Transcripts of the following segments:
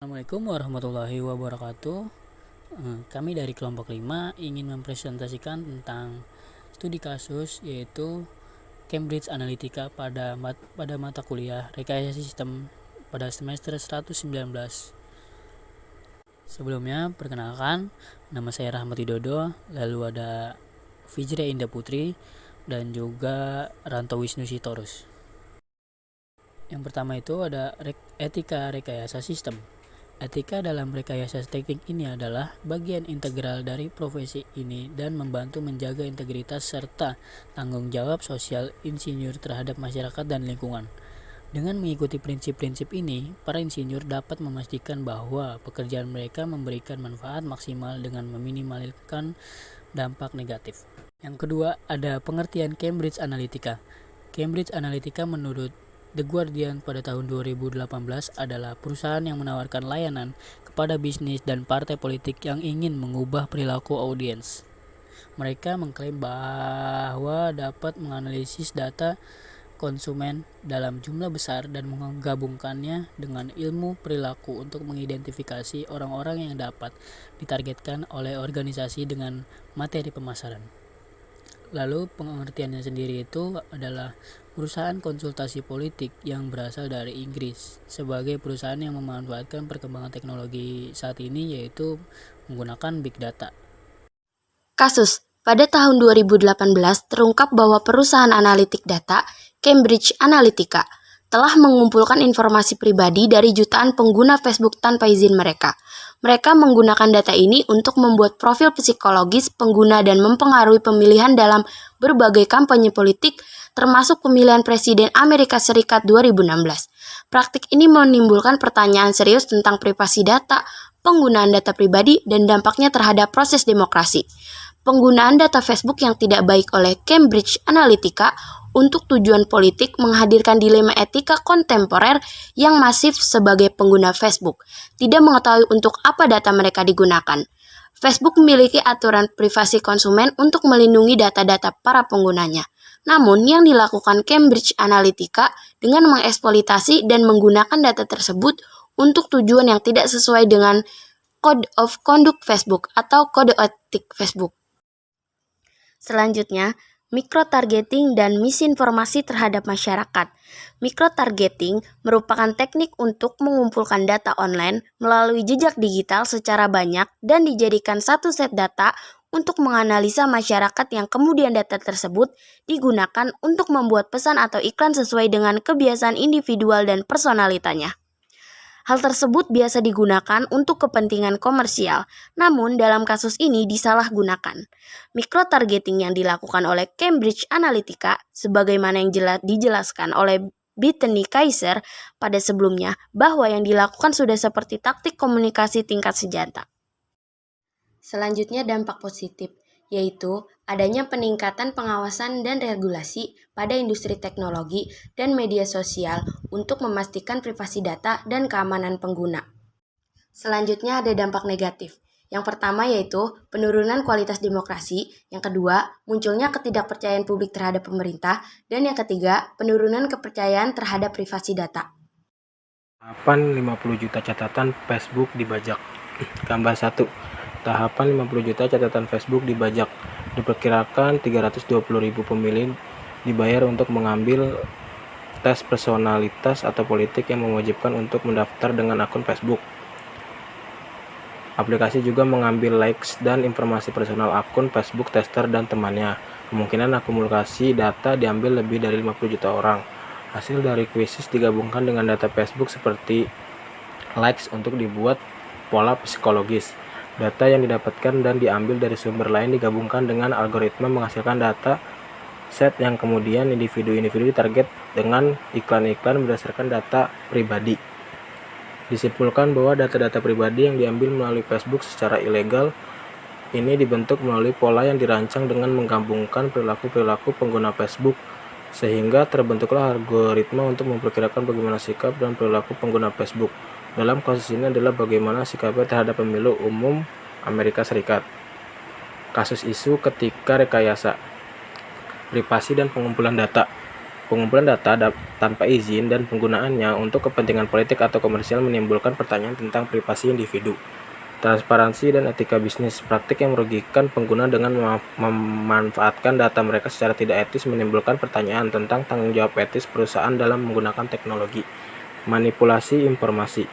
Assalamualaikum warahmatullahi wabarakatuh. Kami dari kelompok 5 ingin mempresentasikan tentang studi kasus yaitu Cambridge Analytica pada mata kuliah Rekayasa Sistem pada semester 119. Sebelumnya, perkenalkan, nama saya Rahmat Widodo, lalu ada Fijri Indah Putri dan juga Ranto Wisnu Sitorus. Yang pertama itu ada etika rekayasa sistem. Etika dalam rekayasa teknik ini adalah bagian integral dari profesi ini dan membantu menjaga integritas serta tanggung jawab sosial insinyur terhadap masyarakat dan lingkungan. Dengan mengikuti prinsip-prinsip ini, para insinyur dapat memastikan bahwa pekerjaan mereka memberikan manfaat maksimal dengan meminimalkan dampak negatif. Yang kedua, ada pengertian Cambridge Analytica. Cambridge Analytica menurut The Guardian pada tahun 2018 adalah perusahaan yang menawarkan layanan kepada bisnis dan partai politik yang ingin mengubah perilaku audiens. Mereka mengklaim bahwa dapat menganalisis data konsumen dalam jumlah besar dan menggabungkannya dengan ilmu perilaku untuk mengidentifikasi orang-orang yang dapat ditargetkan oleh organisasi dengan materi pemasaran. Lalu pengertiannya sendiri itu adalah perusahaan konsultasi politik yang berasal dari Inggris sebagai perusahaan yang memanfaatkan perkembangan teknologi saat ini, yaitu menggunakan big data. Kasus. Pada tahun 2018 terungkap bahwa perusahaan analitik data, Cambridge Analytica, telah mengumpulkan informasi pribadi dari jutaan pengguna Facebook tanpa izin mereka. Mereka menggunakan data ini untuk membuat profil psikologis pengguna dan mempengaruhi pemilihan dalam berbagai kampanye politik, termasuk pemilihan Presiden Amerika Serikat 2016. Praktik ini menimbulkan pertanyaan serius tentang privasi data, penggunaan data pribadi, dan dampaknya terhadap proses demokrasi. Penggunaan data Facebook yang tidak baik oleh Cambridge Analytica untuk tujuan politik menghadirkan dilema etika kontemporer yang masif sebagai pengguna Facebook, tidak mengetahui untuk apa data mereka digunakan. Facebook memiliki aturan privasi konsumen untuk melindungi data-data para penggunanya. Namun, yang dilakukan Cambridge Analytica dengan mengeksploitasi dan menggunakan data tersebut untuk tujuan yang tidak sesuai dengan Code of Conduct Facebook atau Kode Etik Facebook. Selanjutnya, mikrotargeting dan misinformasi terhadap masyarakat. Mikrotargeting merupakan teknik untuk mengumpulkan data online melalui jejak digital secara banyak dan dijadikan satu set data untuk menganalisa masyarakat yang kemudian data tersebut digunakan untuk membuat pesan atau iklan sesuai dengan kebiasaan individual dan personalitanya. Hal tersebut biasa digunakan untuk kepentingan komersial, namun dalam kasus ini disalahgunakan. Mikrotargeting yang dilakukan oleh Cambridge Analytica, sebagaimana yang dijelaskan oleh Brittany Kaiser pada sebelumnya, bahwa yang dilakukan sudah seperti taktik komunikasi tingkat senjata. Selanjutnya dampak positif, yaitu adanya peningkatan pengawasan dan regulasi pada industri teknologi dan media sosial untuk memastikan privasi data dan keamanan pengguna. Selanjutnya ada dampak negatif. Yang pertama yaitu penurunan kualitas demokrasi, yang kedua munculnya ketidakpercayaan publik terhadap pemerintah, dan yang ketiga penurunan kepercayaan terhadap privasi data. Tahapan 50 juta catatan Facebook dibajak. Gambar 1. Tahapan 50 juta catatan Facebook dibajak. Diperkirakan 320.000 pemilih dibayar untuk mengambil tes personalitas atau politik yang mewajibkan untuk mendaftar dengan akun Facebook. Aplikasi juga mengambil likes dan informasi personal akun Facebook tester dan temannya. Kemungkinan akumulasi data diambil lebih dari 50 juta orang. Hasil dari kuisis digabungkan dengan data Facebook seperti likes untuk dibuat pola psikologis. Data yang didapatkan dan diambil dari sumber lain digabungkan dengan algoritma menghasilkan data set yang kemudian individu-individu ditarget dengan iklan-iklan berdasarkan data pribadi. Disimpulkan bahwa data-data pribadi yang diambil melalui Facebook secara ilegal ini dibentuk melalui pola yang dirancang dengan menggabungkan perilaku-perilaku pengguna Facebook, sehingga terbentuklah algoritma untuk memperkirakan bagaimana sikap dan perilaku pengguna Facebook. Dalam kasus ini adalah bagaimana sikapnya terhadap pemilu umum Amerika Serikat. Kasus isu ketika rekayasa privasi dan pengumpulan data. Pengumpulan data tanpa izin dan penggunaannya untuk kepentingan politik atau komersial menimbulkan pertanyaan tentang privasi individu. Transparansi dan etika bisnis. Praktik yang merugikan pengguna dengan memanfaatkan data mereka secara tidak etis menimbulkan pertanyaan tentang tanggung jawab etis perusahaan dalam menggunakan teknologi. Manipulasi informasi.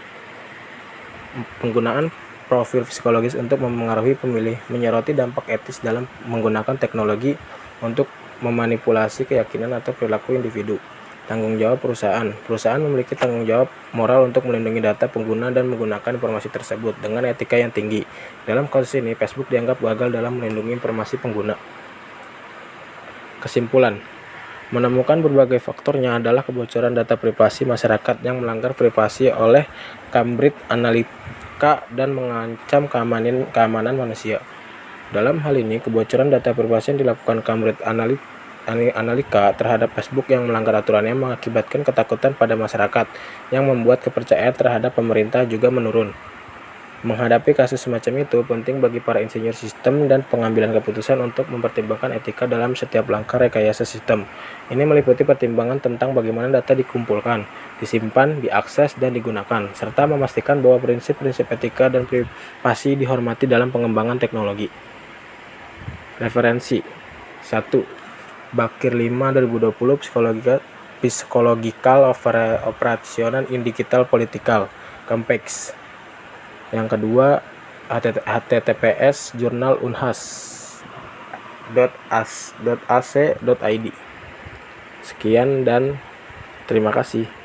Penggunaan profil psikologis untuk memengaruhi pemilih, menyoroti dampak etis dalam menggunakan teknologi untuk memanipulasi keyakinan atau perilaku individu. Tanggung jawab perusahaan. Perusahaan memiliki tanggung jawab moral untuk melindungi data pengguna dan menggunakan informasi tersebut dengan etika yang tinggi. Dalam kasus ini, Facebook dianggap gagal dalam melindungi informasi pengguna. Kesimpulan, menemukan berbagai faktornya adalah kebocoran data privasi masyarakat yang melanggar privasi oleh Cambridge Analytica dan mengancam keamanan manusia. Dalam hal ini, kebocoran data privasi yang dilakukan Cambridge Analytica terhadap Facebook yang melanggar aturannya mengakibatkan ketakutan pada masyarakat, yang membuat kepercayaan terhadap pemerintah juga menurun. Menghadapi kasus semacam itu, penting bagi para insinyur sistem dan pengambilan keputusan untuk mempertimbangkan etika dalam setiap langkah rekayasa sistem. Ini meliputi pertimbangan tentang bagaimana data dikumpulkan, disimpan, diakses, dan digunakan, serta memastikan bahwa prinsip-prinsip etika dan privasi dihormati dalam pengembangan teknologi. Referensi 1. Bakir 5 2020 Psychological Operation in Digital Political Campaigns. Yang kedua, https jurnalunhas.ac.id. Sekian dan terima kasih.